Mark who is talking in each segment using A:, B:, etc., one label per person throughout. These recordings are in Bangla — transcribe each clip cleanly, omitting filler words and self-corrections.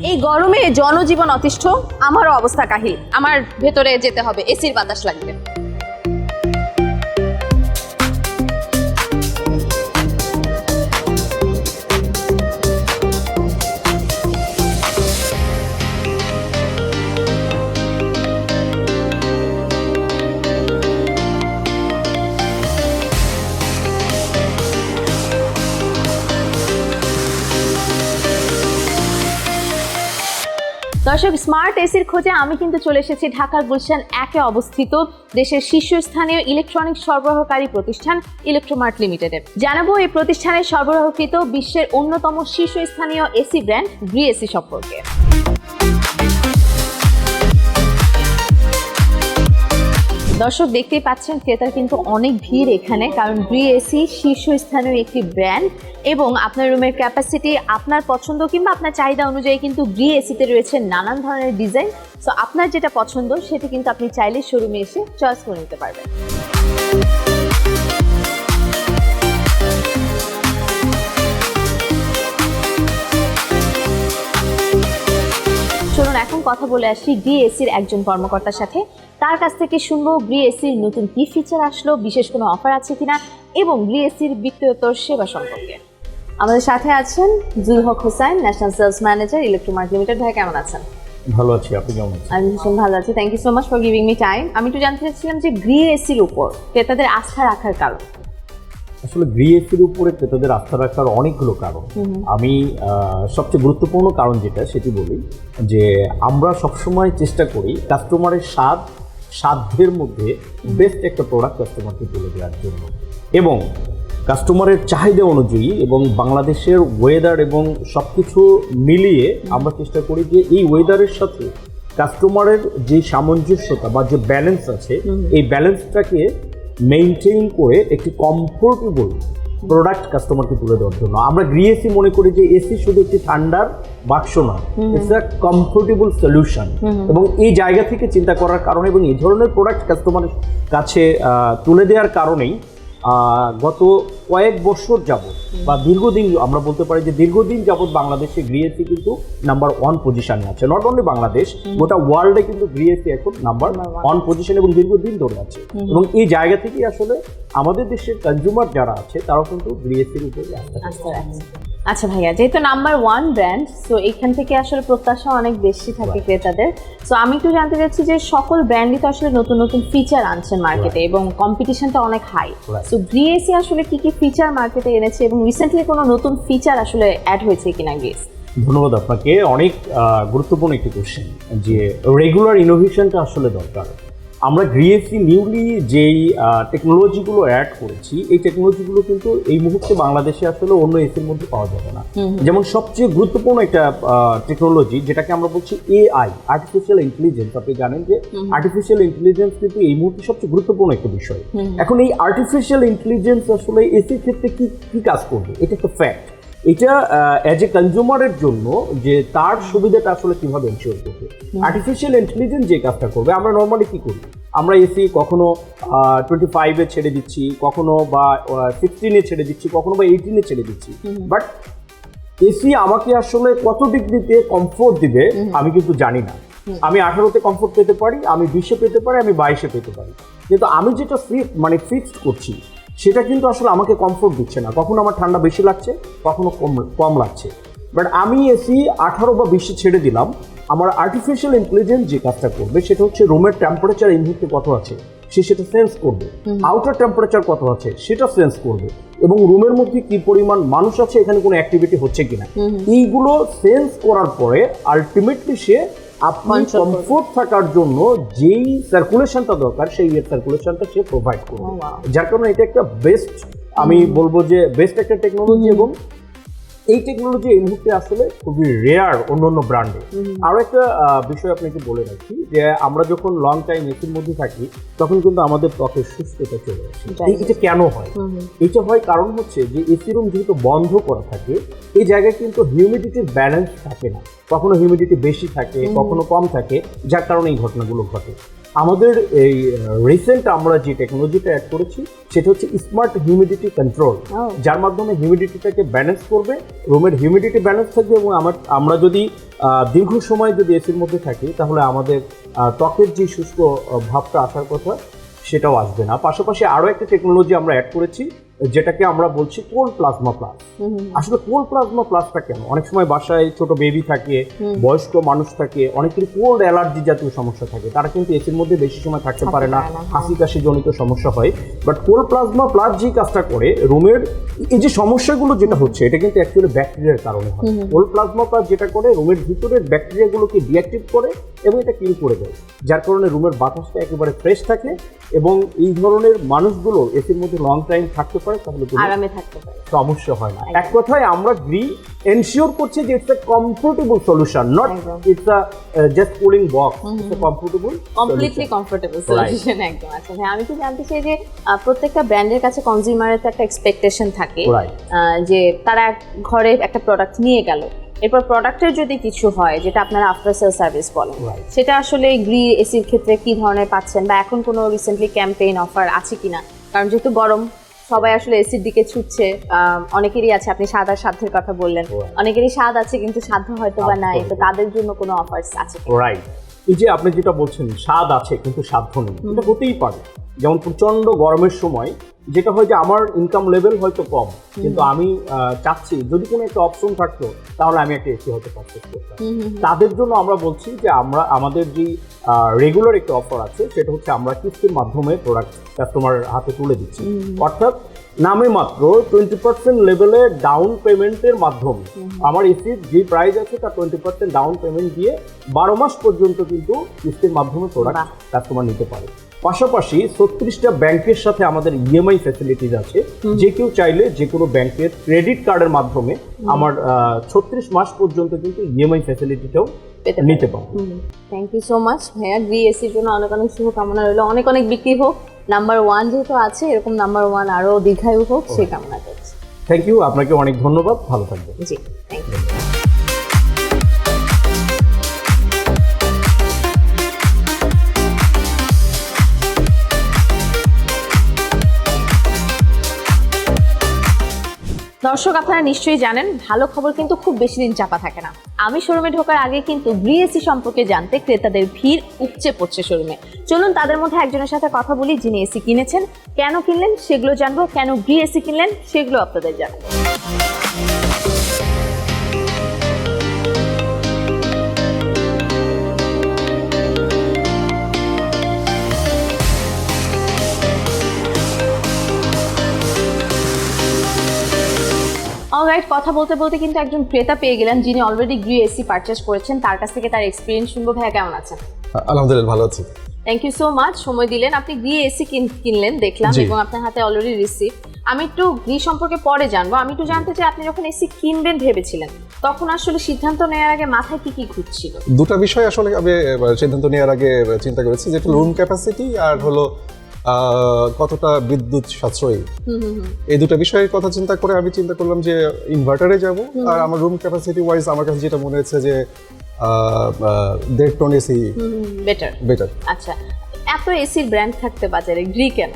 A: এই গরমে জনজীবন অতিষ্ঠ, আমারও অবস্থা কাহিল। আমার ভেতরে যেতে হবে, এসির বাতাস লাগবে। দর্শক, স্মার্ট এসির খোঁজে আমি কিন্তু চলে এসেছি ঢাকার গুলশান 1-এ অবস্থিত দেশের শীর্ষস্থানীয় ইলেকট্রনিক্স সরবরাহকারী প্রতিষ্ঠান ইলেকট্রোমার্ট লিমিটেডের। জানাবো এই প্রতিষ্ঠানের সরবরাহকৃত বিশ্বের অন্যতম শীর্ষস্থানীয় এসি ব্র্যান্ড গ্রি এসি সম্পর্কে। দর্শক, দেখতেই পাচ্ছেন ক্রেতার কিন্তু অনেক ভিড় এখানে, কারণ গ্রি এসি শীর্ষস্থানীয় একটি ব্র্যান্ড এবং আপনার রুমের ক্যাপাসিটি, আপনার পছন্দ কিংবা আপনার চাহিদা অনুযায়ী কিন্তু গ্রি এসিতে রয়েছে নানান ধরনের ডিজাইন। সো আপনার যেটা পছন্দ সেটা কিন্তু আপনি চাইলে শোরুমে এসে চয়েস করে নিতে পারবেন। চলুন এখন কথা বলে আসি গ্রি এসির একজন কর্মকর্তার সাথে। তার কাছ থেকে শুনবো গ্রি এসির নতুন কি ফিচার আসলো, বিশেষ কোনো অফার আছে কিনা এবং গ্রি এসির বিক্রয়োত্তর সেবা সম্পর্কে। আমাদের সাথে আছেন Zul Haque Hossain, national sales manager Electromart limited. ভাই কেমন আছেন?
B: ভালো আছি, আপনি কেমন আছেন?
A: আমি ভীষণ ভালো আছি, thank you so much for giving me time. আমি একটু জানতে চাচ্ছিলাম যে গ্রি এসির উপর ক্রেতাদের আস্থা রাখার কারণ।
B: আসলে গ্রি এসির উপরে ক্রেতাদের আস্থা রাখার অনেকগুলো কারণ। আমি সবচেয়ে গুরুত্বপূর্ণ কারণ যেটা সেটি বলি যে আমরা সবসময় চেষ্টা করি কাস্টমারের সাধ্যের মধ্যে বেস্ট একটা প্রোডাক্ট কাস্টমারকে তুলে দেওয়ার জন্য, এবং কাস্টমারের চাহিদা অনুযায়ী এবং বাংলাদেশের ওয়েদার এবং সব কিছু মিলিয়ে আমরা চেষ্টা করি যে এই ওয়েদারের সাথে কাস্টমারের যে সামঞ্জস্যতা বা যে ব্যালেন্স আছে এই ব্যালেন্সটাকে মেইনটেইন করে একটি কমফোর্টেবল প্রোডাক্ট কাস্টমারকে তুলে দেওয়ার জন্য আমরা গ্রি এসি মনে করি যে এসি শুধু একটি ঠান্ডার বাক্স নয়, ইটস আ কমফোর্টেবল সলিউশন। এবং এই জায়গা থেকে চিন্তা করার কারণে এবং এই ধরনের প্রোডাক্ট কাস্টমারের কাছে তুলে দেওয়ার কারণেই গত কয়েক বছর যাবত বা দীর্ঘদিন আমরা বলতে পারি যে দীর্ঘদিন যাবত বাংলাদেশে গ্রি এসি কিন্তু নাম্বার 1 পজিশনে আছে। নট অনলি বাংলাদেশ, গোটা ওয়ার্ল্ডে কিন্তু গ্রি এসি এখন নাম্বার 1 পজিশন এবং দীর্ঘদিন ধরে আছে। এবং এই জায়গা থেকেই আসলে আমাদের দেশের কনজিউমার যারা আছে তারাও কিন্তু গ্রি এসির উপরে আস্থা রাখছে।
A: আচ্ছা ভাইয়া, যেহেতু নাম্বার 1 ব্র্যান্ড, সো এখান থেকে আসলে প্রত্যাশা অনেক বেশি থাকে ক্রেতাদের। সো আমি একটু জানতে চাচ্ছি যে সকল ব্র্যান্ডই তো আসলে নতুন নতুন ফিচার আনছে মার্কেটে এবং কম্পিটিশনটা অনেক হাই। সো গ্রি এসি আসলে কি কি ফিচার মার্কেটে এনেছে এবং রিসেন্টলি কোনো নতুন ফিচার আসলে অ্যাড হয়েছে কিনা গ্রি এসি?
B: ধন্যবাদ আপনাকে, অনেক গুরুত্বপূর্ণ একটি কোশ্চেন যে রেগুলার ইনোভেশনটা আসলে দরকার। আমরা গ্রি এসি নিউলি যেই টেকনোলজিগুলো অ্যাড করেছি এই টেকনোলজিগুলো কিন্তু এই মুহূর্তে বাংলাদেশে আসলে অন্য এসির মধ্যে পাওয়া যাবে না। যেমন সবচেয়ে গুরুত্বপূর্ণ একটা টেকনোলজি যেটাকে আমরা বলছি এআই, আর্টিফিশিয়াল ইন্টেলিজেন্স। আপনি জানেন যে আর্টিফিশিয়াল ইন্টেলিজেন্স কিন্তু এই মুহূর্তে সবচেয়ে গুরুত্বপূর্ণ একটা বিষয়। এখন এই আর্টিফিশিয়াল ইন্টেলিজেন্স আসলে এসির ক্ষেত্রে কি কাজ করবে এটা একটা ফ্যাক্ট। এটা অ্যাজ এ কনজিউমারের জন্য যে তার সুবিধাটা আসলে কিভাবে এনশিওর করবে, আর্টিফিশিয়াল ইন্টেলিজেন্স যে কাজটা করবে। আমরা নর্মালি কি করি, আমরা এসি কখনো 25-এ ছেড়ে দিচ্ছি, কখনো বা 16-এ ছেড়ে দিচ্ছি, কখনো বা 18-এ ছেড়ে দিচ্ছি। বাট এসি আমাকে আসলে কত ডিগ্রিতে কমফোর্ট দিবে আমি কিন্তু জানি না। আমি 18-তে কমফোর্ট পেতে পারি, আমি 20-এ পেতে পারি, আমি 22-এ পেতে পারি, কিন্তু আমি যেটা ফিক্সড করছি সেটা কিন্তু আসলে আমাকে কমফোর্ট দিচ্ছে না। কখনো আমার ঠান্ডা বেশি লাগছে, কখনো কম লাগছে। বাট আমি এসি 18 বা 20-এ ছেড়ে দিলাম, আমার আর্টিফিশিয়াল ইন্টেলিজেন্স যে কাজটা করবে সেটা হচ্ছে রুমের টেম্পারেচার এই মুহূর্তে কত আছে সেটা সেন্স করবে, আউটার টেম্পারেচার কত আছে সেটা সেন্স করবে, এবং রুমের মধ্যে কি পরিমাণ মানুষ আছে, এখানে কোনো অ্যাক্টিভিটি হচ্ছে কিনা, এইগুলো সেন্স করার পরে আলটিমেটলি সে আপনার কমফোর্ট থাকার জন্য যেই সার্কুলেশনটা দরকার সেই সার্কুলেশনটা সে প্রোভাইড করবে। যার কারণে এটা একটা বেস্ট, আমি বলবো যে বেস্ট একটা টেকনোলজি। এবং এই টেকনোলজি এই মুহূর্তে আসলে খুবই রেয়ার অন্য ব্র্যান্ডে। আরও একটা বিষয় আপনাকে বলে রাখি যে আমরা যখন লং টাইম এসির মধ্যে থাকি তখন কিন্তু আমাদের ত্বকের সুস্থতা চলে আসে। এটা কেন হয়? এটা হয় কারণ হচ্ছে যে এসি রুম যেহেতু বন্ধ করা থাকে এই জায়গায় কিন্তু হিউমিডিটির ব্যালেন্স থাকে না, কখনো হিউমিডিটি বেশি থাকে, কখনো কম থাকে, যার কারণে এই ঘটনাগুলো ঘটে। আমাদের এই রিসেন্ট আমরা যে টেকনোলজিটা অ্যাড করেছি সেটা হচ্ছে স্মার্ট হিউমিডিটি কন্ট্রোল, যার মাধ্যমে হিউমিডিটিটাকে ব্যালেন্স করবে, রুমের হিউমিডিটি ব্যালেন্স থাকবে এবং আমরা যদি দীর্ঘ সময় যদি এসির মধ্যে থাকি তাহলে আমাদের ত্বকের যে শুষ্ক ভাবটা আসার কথা সেটাও আসবে না। পাশাপাশি আরও একটা টেকনোলজি আমরা অ্যাড করেছি যেটাকে আমরা বলছি কোল্ড প্লাজমা প্লাস। আসলে কোল্ড প্লাজমা প্লাসটা কেন? অনেক সময় বাসায় ছোট বেবি থাকে, বয়স্ক মানুষ থাকে, অনেকেরই কোল্ড অ্যালার্জি জাতীয় সমস্যা থাকে, তারা কিন্তু এসির মধ্যে বেশি সময় থাকতে পারে না, হাসি কাশি জনিত সমস্যা হয়। বাট কোল্ড প্লাজমা প্লাস যে কাজটা করে রুমের এই যে সমস্যাগুলো যেটা হচ্ছে এটা কিন্তু অ্যাকচুয়ালি ব্যাকটেরিয়ার কারণে হয়। কোল্ড প্লাজমা প্লাস যেটা করে রুমের ভিতরের ব্যাকটেরিয়াগুলোকে ডিঅ্যাক্টিভ করে এবং এটা কিল করে দেয়, যার কারণে রুমের বাতাসটা একেবারে ফ্রেশ থাকে এবং এই ধরনের মানুষগুলো এসির মধ্যে লং টাইম থাকতে পারে, তাহলে
A: আরামে থাকতে পারে,
B: সমস্যা হয় না। এক কথায় আমরা এনশিওর করছি যে it's a comfortable solution, not it's a just cooling box, it's a
A: completely comfortable solution. একদম। আচ্ছা ভাই, আমি তো জানতে চাই যে প্রত্যেকটা ব্র্যান্ডের কাছে কনজিউমারের তো একটা এক্সপেকটেশন থাকে যে তারা ঘরে একটা প্রোডাক্ট নিয়ে গেল, এরপর প্রোডাক্টের যদি কিছু হয় যেটা আপনারা আফটার সেল সার্ভিস বলেন, সেটা আসলে গ্রি এসির ক্ষেত্রে কি ধরনের পাচ্ছেন বা এখন কোনো রিসেন্টলি ক্যাম্পেইন অফার আছে কিনা? কারণ যেহেতু গরম, সবাই আসলে এসির দিকে ছুটছে, অনেকেরই আছে, আপনি স্বাদ আর সাধ্যের কথা বললেন, অনেকেরই স্বাদ আছে কিন্তু সাধ্য হয়তো বা নাই, তো তাদের জন্য কোনো অফার্স আছে?
B: রাইট, এই যে আপনি যেটা বলছেন স্বাদ আছে কিন্তু সাধ্য নেই, এটা হতেই পারে। যেমন প্রচন্ড গরমের সময় যেটা হয় যে আমার ইনকাম লেভেল হয়তো কম, কিন্তু আমি চাচ্ছি যদি কোনো একটা অপশন থাকতো তাহলে আমি একটা এসি হয়তো পারচেজ করতাম। তাদের জন্য আমরা বলছি যে আমাদের যে রেগুলার একটা অফার আছে সেটা হচ্ছে আমরা কিস্তির মাধ্যমে প্রোডাক্ট কাস্টমারের হাতে তুলে দিচ্ছি। অর্থাৎ নামে মাত্র 20% লেভেলে ডাউন পেমেন্টের মাধ্যমে আমার এসির যে প্রাইস আছে তার 20% ডাউন পেমেন্ট দিয়ে 12 মাস পর্যন্ত কিন্তু কিস্তির মাধ্যমে প্রোডাক্ট কাস্টমার নিতে পারে। পাশাপাশি 36টা ব্যাংকের সাথে আমাদের ইএমআই ফ্যাসিলিটিস আছে, যে কেউ চাইলে যে কোনো ব্যাংকের ক্রেডিট কার্ডের মাধ্যমে আমার 36 মাস পর্যন্ত কিন্তু ইএমআই ফ্যাসিলিটিটাও নিতে পারবে।
A: থ্যাংক ইউ সো মাচ ভাইয়া, গ্রি এসির জন্য অনেক অনেক শুভকামনা রইল, অনেক অনেক বিক্রি হোক, নাম্বার 1 যেহেতু আছে এরকম নাম্বার 1 আরো দীর্ঘায়ু হোক সেই কামনা করছি।
B: থ্যাংক ইউ, আপনাকে অনেক ধন্যবাদ, ভালো থাকবেন।
A: জি, থ্যাংক ইউ। দর্শক, আপনারা নিশ্চয়ই জানেন ভালো খবর কিন্তু খুব বেশি দিন চাপা থাকে না। আমি শোরুমে ঢোকার আগে কিন্তু গ্রি এসি সম্পর্কে জানতে ক্রেতাদের ভিড় উপচে পড়ছে শোরুমে। চলুন তাদের মধ্যে একজনের সাথে কথা বলি যিনি এসি কিনেছেন, কেন কিনলেন সেগুলো জানবো, কেন গ্রি এসি কিনলেন সেগুলো আপনাদের জানাবো। অলরাইট, কথা বলতে বলতে কিন্তু একজন ক্রেতা পেয়ে গেলেন যিনি অলরেডি গ্রি এসি পারচেজ করেছেন। তার কাছ থেকে তার এক্সপিরিয়েন্স শুনবো। ভাইয়া কেমন আছেন?
C: আলহামদুলিল্লাহ, ভালো আছি।
A: থ্যাংক ইউ সো মাচ, সময় দিলেন। আপনি গ্রি এসি কিনলেন দেখলাম এবং আপনার হাতে অলরেডি রিসিভ। আমি একটু গ্রি সম্পর্কে পরে জানবো, আমি একটু জানতে চাই আপনি যখন এসি কিনবেন ভেবেছিলেন তখন আসলে সিদ্ধান্ত নেওয়ার আগে মাথায় কি কি ঘুরছিল?
C: দুটো বিষয় আসলে আমি সিদ্ধান্ত নেওয়ার আগে চিন্তা করেছি, যেটা রুম ক্যাপাসিটি আর হলো কতটা বিদ্যুৎ সাশ্রয়ী। এই দুটো বিষয়ের কথা চিন্তা করে আমি চিন্তা করলাম যে ইনভার্টারে যাব। আর আমার রুম ক্যাপাসিটি ওয়াইজ আমার কাছে যেটা মনে হচ্ছে যে 1.5 টন এসি বেটার।
A: আচ্ছা, এত এসির ব্র্যান্ড থাকতে বাজারে গ্রি কেন?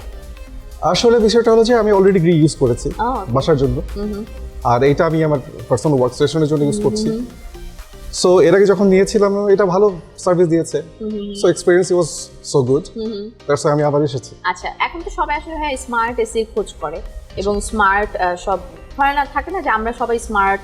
C: আসলে বিষয়টা হলো যে আমি অলরেডি গ্রি ইউজ করেছি বাসার জন্য, আর এটা আমি আমার পার্সোনাল ওয়ার্ক স্টেশনের জন্য ইউজ করছি। সো এর আগে যখন নিয়েছিলাম এটা ভালো সার্ভিস দিয়েছে, so experience was so good, that's আমি আবার এসেছি।
A: আচ্ছা, এখন তো সবাই আসলে স্মার্ট এসির খোঁজ করে এবং স্মার্ট সব হয় না, থাকে না যে আমরা সবাই স্মার্ট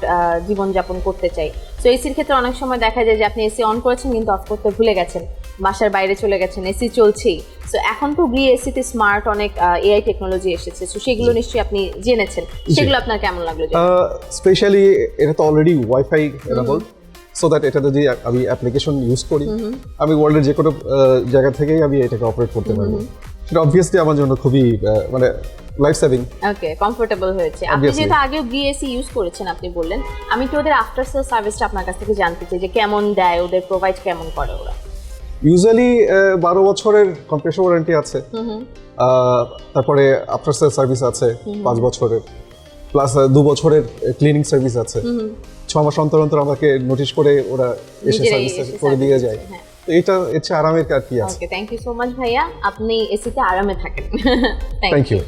A: জীবনযাপন করতে চাই। তো এসির ক্ষেত্রে অনেক সময় দেখা যায় যে আপনি এসি অন করেছেন কিন্তু অফ করতে ভুলে গেছেন, বাসার বাইরে চলে গেছেন, এসি চলছেই। সো এখন তো গ্রি এসিতে স্মার্ট অনেক এআই টেকনোলজি এসেছে, সো সেগুলো নিশ্চয়ই আপনি জেনেছেন, সেগুলো আপনার কেমন লাগলো?
C: স্পেশালি এটা তো already wifi enable, so that এটা যদি আমি অ্যাপ্লিকেশন ইউজ করি আমি ওয়ার্ল্ডের যে কোনো জায়গা থেকেই আমি এটাকে অপারেট করতে পারবো। সেটা অবভিয়াসলি আমার জন্য খুবই মানে লাইফ সেভিং।
A: ওকে, কমফোর্টেবল হয়েছে। আপনি যেহেতু আগেও গ্রি এসি ইউজ করেছেন আপনি বললেন, আমি কি ওদের আফটার সেল সার্ভিসটা আপনার কাছ থেকে জানতে চাই যে কেমন দেয়, ওদের প্রোভাইড কেমন করে ওরা?
C: ইউজুয়ালি 12 বছরের কম্প্রেসর ওয়ারেন্টি আছে, তারপরে আফটার সেল সার্ভিস আছে 5 বছরের, প্লাস 2 বছরের ক্লিনিং সার্ভিস আছে। 6 মাস অন্তর অন্তর আমাকে নোটিশ করে ওরা এসে সার্ভিস করে দিয়ে যায়। তো এটা হচ্ছে আরামের আর কি আছে।
A: Okay, thank you so much ভাইয়া, আপনি এসিতে আরামে থাকেন।
C: Thank you.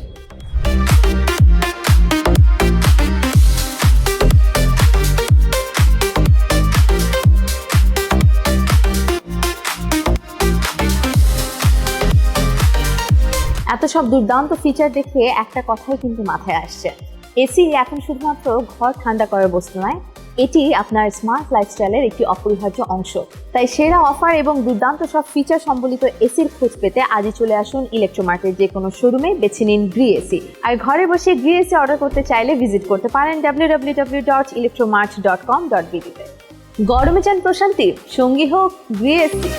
A: এত সব দুর্দান্ত ফিচার দেখে একটা কথাই কিন্তু মাথায় আসছে, এসি এখন শুধুমাত্র ঘর ঠান্ডা করার বস্তু নয়, এটি আপনার স্মার্ট লাইফস্টাইলের একটি অপরিহার্য অংশ। তাই সেরা অফার এবং দুর্দান্ত সব ফিচার সম্বলিত এসির খোঁজ পেতে আজই চলে আসুন ইলেকট্রোমার্টের যে কোনো শোরুমে, বেছে নিন গ্রি এসি। আর ঘরে বসে গ্রি এসি অর্ডার করতে চাইলে ভিজিট করতে পারেন www.electromart.com.bd তে। গরমে চান প্রশান্তি, সঙ্গী হোক গ্রি এসি।